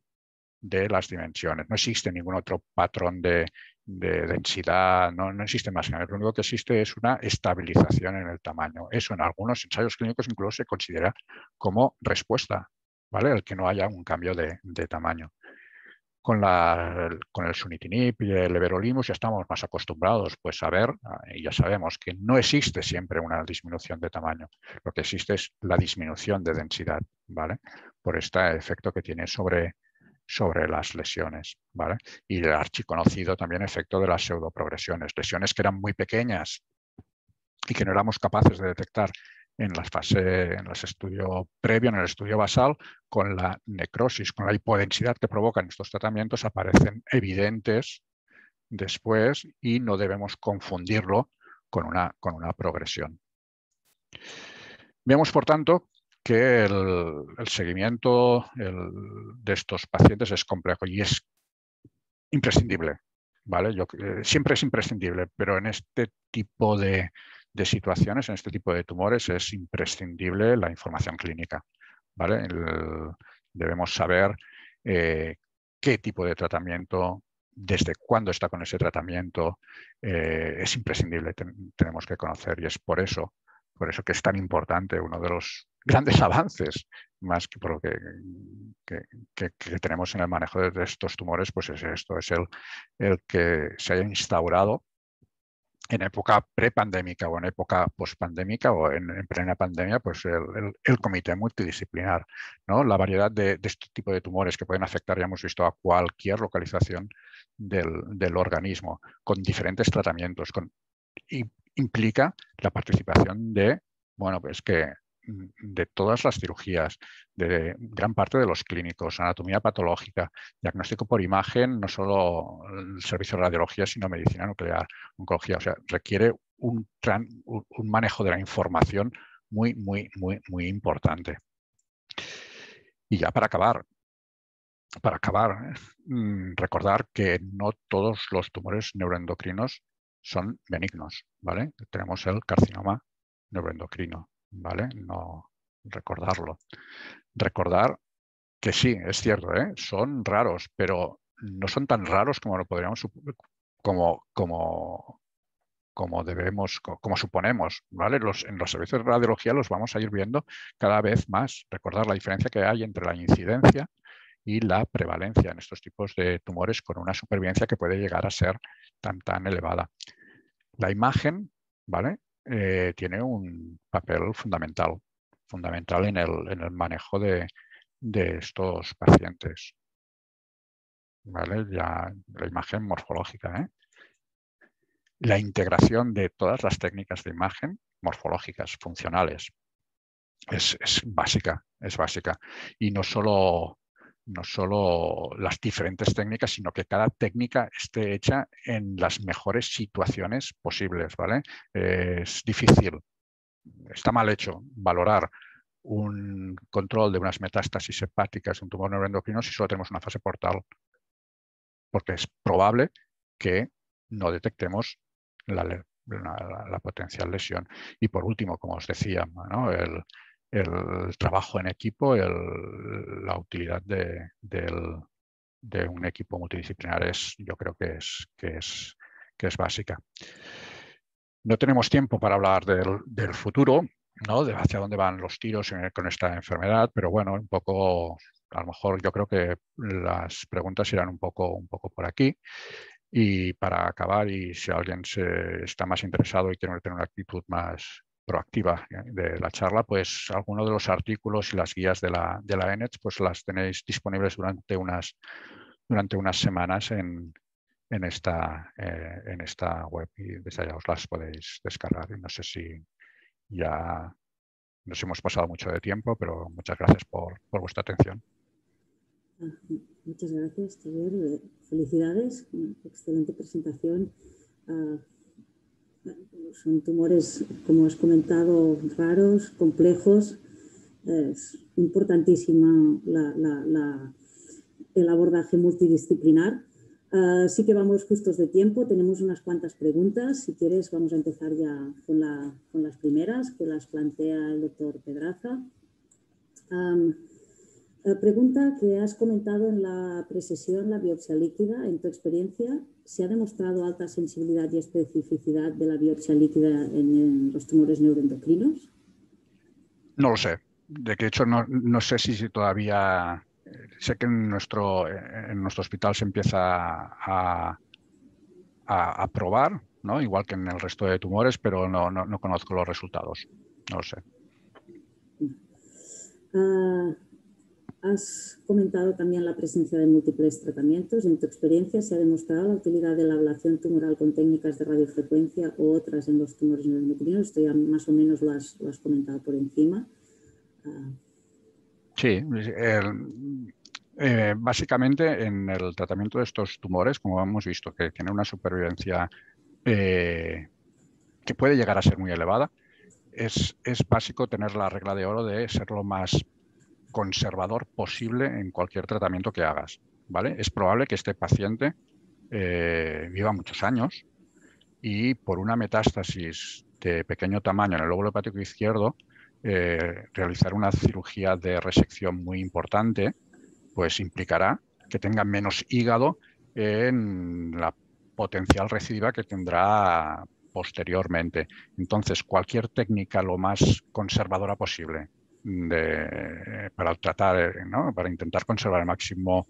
de las dimensiones. No existe ningún otro patrón de densidad, no existe más. Lo único que existe es una estabilización en el tamaño. Eso en algunos ensayos clínicos incluso se considera como respuesta, ¿vale? El que no haya un cambio de tamaño. Con el sunitinib y el everolimus ya estamos más acostumbrados pues a ver, y ya sabemos que no existe siempre una disminución de tamaño. Lo que existe es la disminución de densidad, ¿vale? Por este efecto que tiene sobre las lesiones, ¿vale? Y el archiconocido también efecto de las pseudoprogresiones, lesiones que eran muy pequeñas y que no éramos capaces de detectar en el estudio basal, con la necrosis, con la hipodensidad que provocan estos tratamientos, aparecen evidentes después y no debemos confundirlo con una progresión. Vemos, por tanto, que el seguimiento de estos pacientes es complejo y es imprescindible, ¿vale? Siempre es imprescindible, pero en este tipo de situaciones, en este tipo de tumores, es imprescindible la información clínica, ¿vale? Debemos saber qué tipo de tratamiento, desde cuándo está con ese tratamiento, es imprescindible, tenemos que conocer, y es por eso que es tan importante, uno de los grandes avances más que por lo que tenemos en el manejo de estos tumores, pues es esto, es el que se haya instaurado en época prepandémica o en época pospandémica o en plena pandemia, pues el comité multidisciplinar, ¿no? La variedad de este tipo de tumores que pueden afectar, ya hemos visto, a cualquier localización del organismo, con diferentes tratamientos, y implica la participación de, bueno, pues que de todas las cirugías, de gran parte de los clínicos, anatomía patológica, diagnóstico por imagen, no solo el servicio de radiología, sino medicina nuclear, oncología. O sea, requiere un manejo de la información muy, muy, muy, muy importante. Y ya para acabar, recordar que no todos los tumores neuroendocrinos son benignos, ¿vale? Tenemos el carcinoma neuroendocrino, ¿vale? No recordarlo. Recordar que sí, es cierto, ¿eh? Son raros, pero no son tan raros como lo podríamos como suponemos, ¿vale? En los servicios de radiología los vamos a ir viendo cada vez más. Recordar la diferencia que hay entre la incidencia y la prevalencia en estos tipos de tumores con una supervivencia que puede llegar a ser tan elevada. La imagen, ¿vale? Tiene un papel fundamental en el manejo de estos pacientes, ¿vale? Ya la imagen morfológica, ¿eh? La integración de todas las técnicas de imagen morfológicas, funcionales, es básica. Y no solo las diferentes técnicas, sino que cada técnica esté hecha en las mejores situaciones posibles, ¿vale? Es difícil, está mal hecho valorar un control de unas metástasis hepáticas, un tumor neuroendocrino, si solo tenemos una fase portal, porque es probable que no detectemos la potencial lesión. Y por último, como os decía, ¿no? El trabajo en equipo, la utilidad de un equipo multidisciplinar yo creo que es básica. No tenemos tiempo para hablar del futuro, ¿no? De hacia dónde van los tiros con esta enfermedad, pero bueno, un poco, a lo mejor yo creo que las preguntas irán un poco por aquí. Y para acabar, y si alguien está más interesado y quiere tener una actitud más proactiva de la charla, pues algunos de los artículos y las guías de la ENETS pues las tenéis disponibles durante unas semanas en esta web, y desde allá os las podéis descargar. Y no sé si ya nos hemos pasado mucho de tiempo, pero muchas gracias por vuestra atención. Muchas gracias, Xavier. Felicidades, excelente presentación. Son tumores, como has comentado, raros, complejos. Es importantísima el abordaje multidisciplinar. Sí que vamos justos de tiempo, tenemos unas cuantas preguntas. Si quieres, vamos a empezar ya con las primeras, que las plantea el doctor Pedraza. Pregunta que has comentado en la precesión, la biopsia líquida. En tu experiencia, ¿se ha demostrado alta sensibilidad y especificidad de la biopsia líquida en los tumores neuroendocrinos? No lo sé. De hecho, no sé si todavía... Sé que en nuestro hospital se empieza a probar, ¿no? Igual que en el resto de tumores, pero no conozco los resultados. No lo sé. Has comentado también la presencia de múltiples tratamientos. En tu experiencia, ¿se ha demostrado la utilidad de la ablación tumoral con técnicas de radiofrecuencia u otras en los tumores neuroendocrinos? Esto ya más o menos lo has comentado por encima. Sí, básicamente en el tratamiento de estos tumores, como hemos visto, que tiene una supervivencia que puede llegar a ser muy elevada, es básico tener la regla de oro de ser lo más conservador posible en cualquier tratamiento que hagas, ¿vale? Es probable que este paciente viva muchos años y por una metástasis de pequeño tamaño en el lóbulo hepático izquierdo, realizar una cirugía de resección muy importante, pues implicará que tenga menos hígado en la potencial recidiva que tendrá posteriormente. Entonces, cualquier técnica lo más conservadora posible para tratar, ¿no? Para intentar conservar al máximo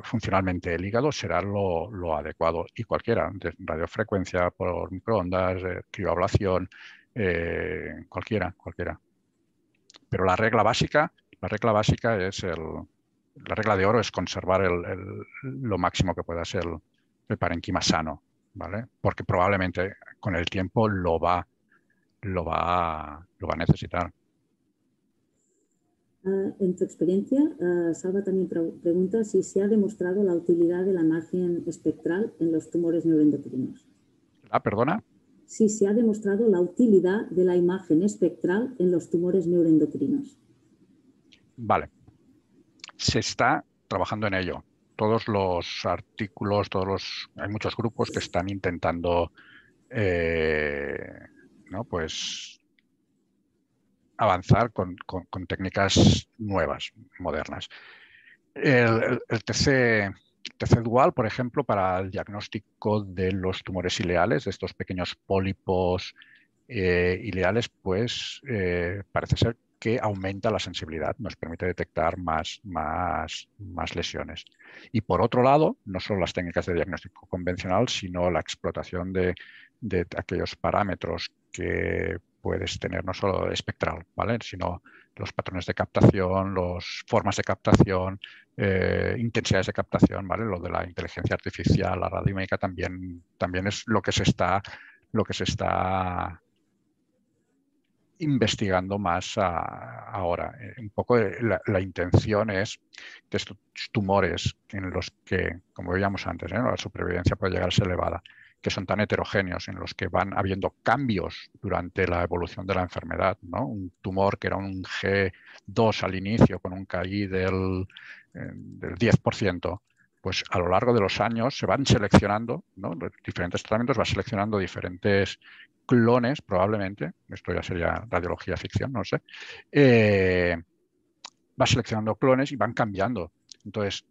funcionalmente el hígado será lo adecuado. Y cualquiera, de radiofrecuencia, por microondas, crioablación, cualquiera. Pero la regla básica es la regla de oro es conservar lo máximo que pueda ser el parenquima sano. ¿vale? Porque probablemente con el tiempo lo va a necesitar. En tu experiencia, Salva también pregunta si se ha demostrado la utilidad de la imagen espectral en los tumores neuroendocrinos. Ah, perdona. Si se ha demostrado la utilidad de la imagen espectral en los tumores neuroendocrinos. Vale. Se está trabajando en ello. Todos los artículos, hay muchos grupos que están intentando ¿no? Pues avanzar con técnicas nuevas, modernas. El TC Dual, por ejemplo, para el diagnóstico de los tumores ileales, de estos pequeños pólipos ileales, pues parece ser que aumenta la sensibilidad, nos permite detectar más lesiones. Y por otro lado, no solo las técnicas de diagnóstico convencional, sino la explotación de aquellos parámetros que puedes tener, no solo espectral, ¿vale? Sino los patrones de captación, las formas de captación, intensidades de captación, ¿vale? Lo de la inteligencia artificial, la radiomédica también es lo que se está investigando más ahora. Un poco la intención es que estos tumores en los que, como veíamos antes, la supervivencia puede llegar a ser elevada, que son tan heterogéneos, en los que van habiendo cambios durante la evolución de la enfermedad, ¿no? Un tumor que era un G2 al inicio con un KI del 10%, pues a lo largo de los años se van seleccionando, ¿no? Diferentes tratamientos, va seleccionando diferentes clones, probablemente, esto ya sería radiología ficción, no sé, va seleccionando clones y van cambiando. Entonces,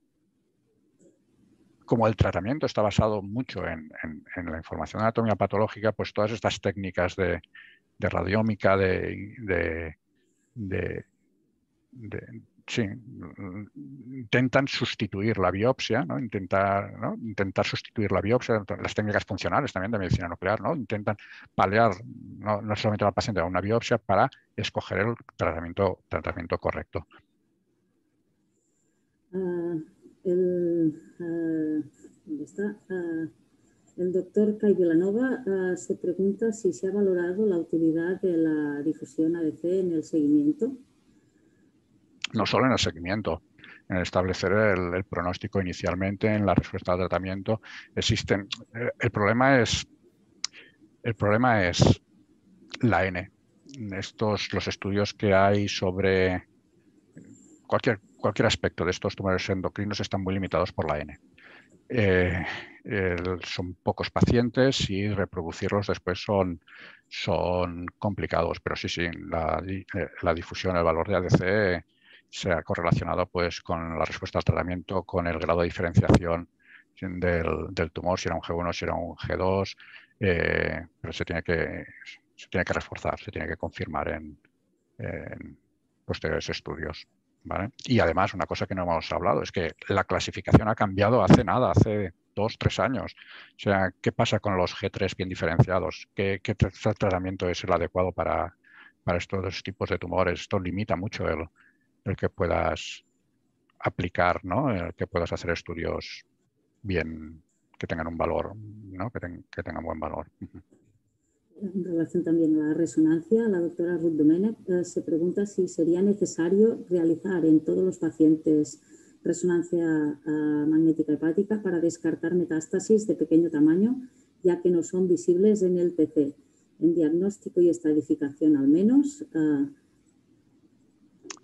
como el tratamiento está basado mucho en la información de anatomía patológica, pues todas estas técnicas de radiómica, sí, intentan sustituir la biopsia, ¿no? Intentar sustituir la biopsia, las técnicas funcionales también de medicina nuclear, ¿no? Intentan paliar no solamente al paciente a una biopsia para escoger el tratamiento correcto. ¿Dónde está? El doctor Kai Vilanova se pregunta si se ha valorado la utilidad de la difusión ADC en el seguimiento. No solo en el seguimiento, en establecer el pronóstico inicialmente, en la respuesta al tratamiento. El problema es la N. Los estudios que hay sobre cualquier aspecto de estos tumores endocrinos están muy limitados por la N. Son pocos pacientes y reproducirlos después son complicados, pero sí, la difusión, el valor de ADC se ha correlacionado pues con la respuesta al tratamiento, con el grado de diferenciación del tumor, si era un G1, si era un G2, pero se tiene que reforzar, se tiene que confirmar en posteriores estudios. ¿Vale? Y además, una cosa que no hemos hablado es que la clasificación ha cambiado hace 2 3 años. O sea, ¿qué pasa con los G3 bien diferenciados? ¿Qué tratamiento es el adecuado para estos tipos de tumores? Esto limita mucho el que puedas aplicar, ¿no? El que puedas hacer estudios bien, que tengan un valor, ¿no? Que tengan buen valor. En relación también a la resonancia, la doctora Ruth Domènech se pregunta si sería necesario realizar en todos los pacientes resonancia magnética hepática para descartar metástasis de pequeño tamaño, ya que no son visibles en el TC. En diagnóstico y estadificación al menos.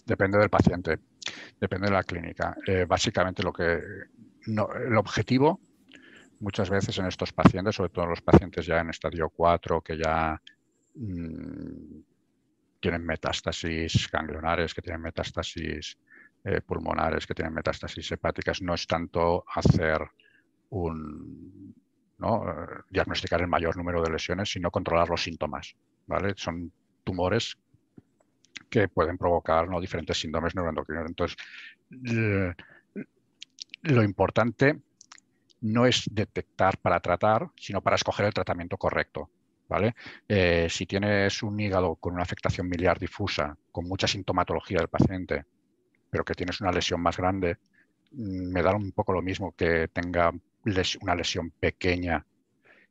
Depende del paciente, depende de la clínica. Básicamente el objetivo muchas veces en estos pacientes, sobre todo en los pacientes ya en estadio 4, que ya tienen metástasis ganglionares, que tienen metástasis pulmonares, que tienen metástasis hepáticas, no es tanto hacer diagnosticar el mayor número de lesiones, sino controlar los síntomas, ¿vale? Son tumores que pueden provocar diferentes síndromes neuroendocrinos. Entonces, lo importante no es detectar para tratar, sino para escoger el tratamiento correcto, ¿vale? Si tienes un hígado con una afectación miliar difusa, con mucha sintomatología del paciente, pero que tienes una lesión más grande, me da un poco lo mismo que tenga una lesión pequeña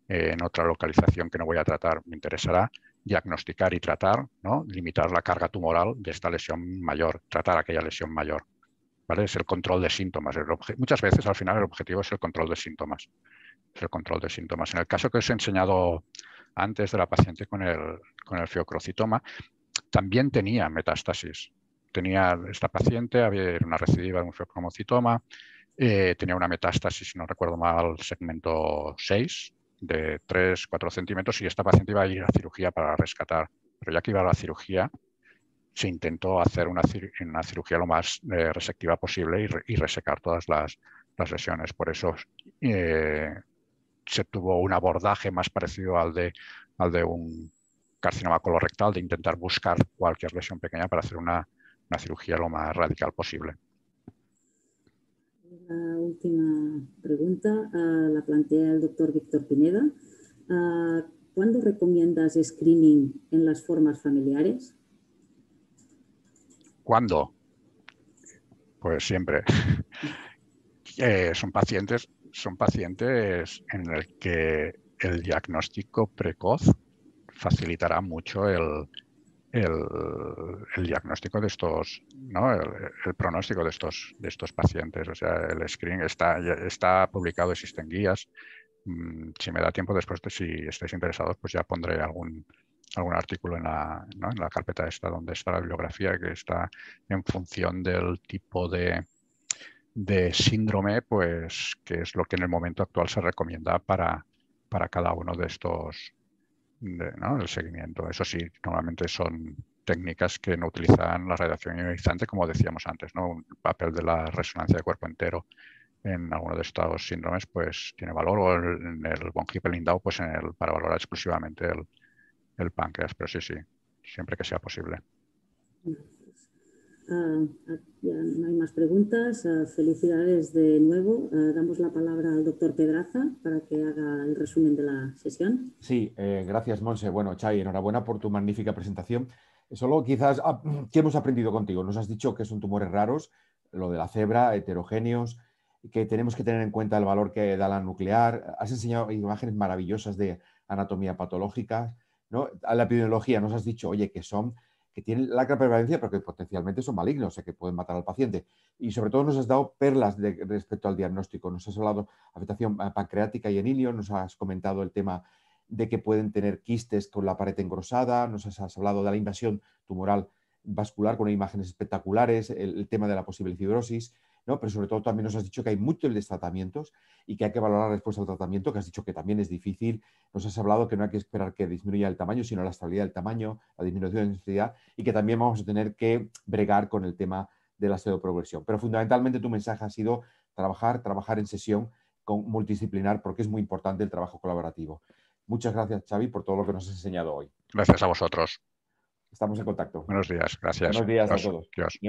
en otra localización que no voy a tratar. Me interesará diagnosticar y tratar, ¿no? Limitar la carga tumoral de esta lesión mayor, tratar aquella lesión mayor. ¿Vale? Es el control de síntomas. Muchas veces al final el objetivo es el control de síntomas. Es el control de síntomas. En el caso que os he enseñado antes de la paciente con el feocrocitoma, también tenía metástasis. Tenía esta paciente, había una recidiva de un feocromocitoma, tenía una metástasis, si no recuerdo mal, segmento 6, de 3-4 centímetros, y esta paciente iba a ir a cirugía para rescatar. Pero ya que iba a la cirugía, se intentó hacer una cirugía lo más resectiva posible y resecar todas las lesiones. Por eso se tuvo un abordaje más parecido al de un carcinoma colorectal, de intentar buscar cualquier lesión pequeña para hacer una cirugía lo más radical posible. La última pregunta la plantea el doctor Víctor Pineda. ¿Cuándo recomiendas screening en las formas familiares? ¿Cuándo? Pues siempre. Son pacientes en el que el diagnóstico precoz facilitará mucho el diagnóstico de estos, ¿no? el pronóstico de estos pacientes. O sea, el screening está publicado, existen guías. Si me da tiempo después, si estáis interesados, pues ya pondré algún artículo en la carpeta esta, donde está la bibliografía, que está en función del tipo de síndrome, pues que es lo que en el momento actual se recomienda para cada uno de estos, ¿no? El seguimiento. Eso sí, normalmente son técnicas que no utilizan la radiación ionizante, como decíamos antes, ¿no? Un papel de la resonancia de cuerpo entero en alguno de estos síndromes pues tiene valor, o en el von Hippel-Lindau pues para valorar exclusivamente el páncreas, pero sí, siempre que sea posible. Ya no hay más preguntas. Felicidades de nuevo. Damos la palabra al doctor Pedraza para que haga el resumen de la sesión. Sí, gracias, Monse. Bueno, Xavi, enhorabuena por tu magnífica presentación. Solo quizás, ¿qué hemos aprendido contigo? Nos has dicho que son tumores raros, lo de la cebra, heterogéneos, que tenemos que tener en cuenta el valor que da la nuclear. Has enseñado imágenes maravillosas de anatomía patológica, ¿no? A la epidemiología nos has dicho, oye, que tienen la gran prevalencia, pero que potencialmente son malignos, o sea, que pueden matar al paciente. Y sobre todo nos has dado perlas respecto al diagnóstico. Nos has hablado de afectación pancreática y en ilio, nos has comentado el tema de que pueden tener quistes con la pared engrosada, nos has hablado de la invasión tumoral vascular con imágenes espectaculares, el tema de la posible fibrosis, ¿no? Pero sobre todo también nos has dicho que hay múltiples tratamientos y que hay que valorar la respuesta al tratamiento, que has dicho que también es difícil. Nos has hablado que no hay que esperar que disminuya el tamaño, sino la estabilidad del tamaño, la disminución de densidad, y que también vamos a tener que bregar con el tema de la pseudoprogresión. Pero fundamentalmente tu mensaje ha sido trabajar en sesión multidisciplinar, porque es muy importante el trabajo colaborativo. Muchas gracias, Xavi, por todo lo que nos has enseñado hoy. Gracias a vosotros. Estamos en contacto. Buenos días. Gracias. Buenos días Dios, a todos. Dios.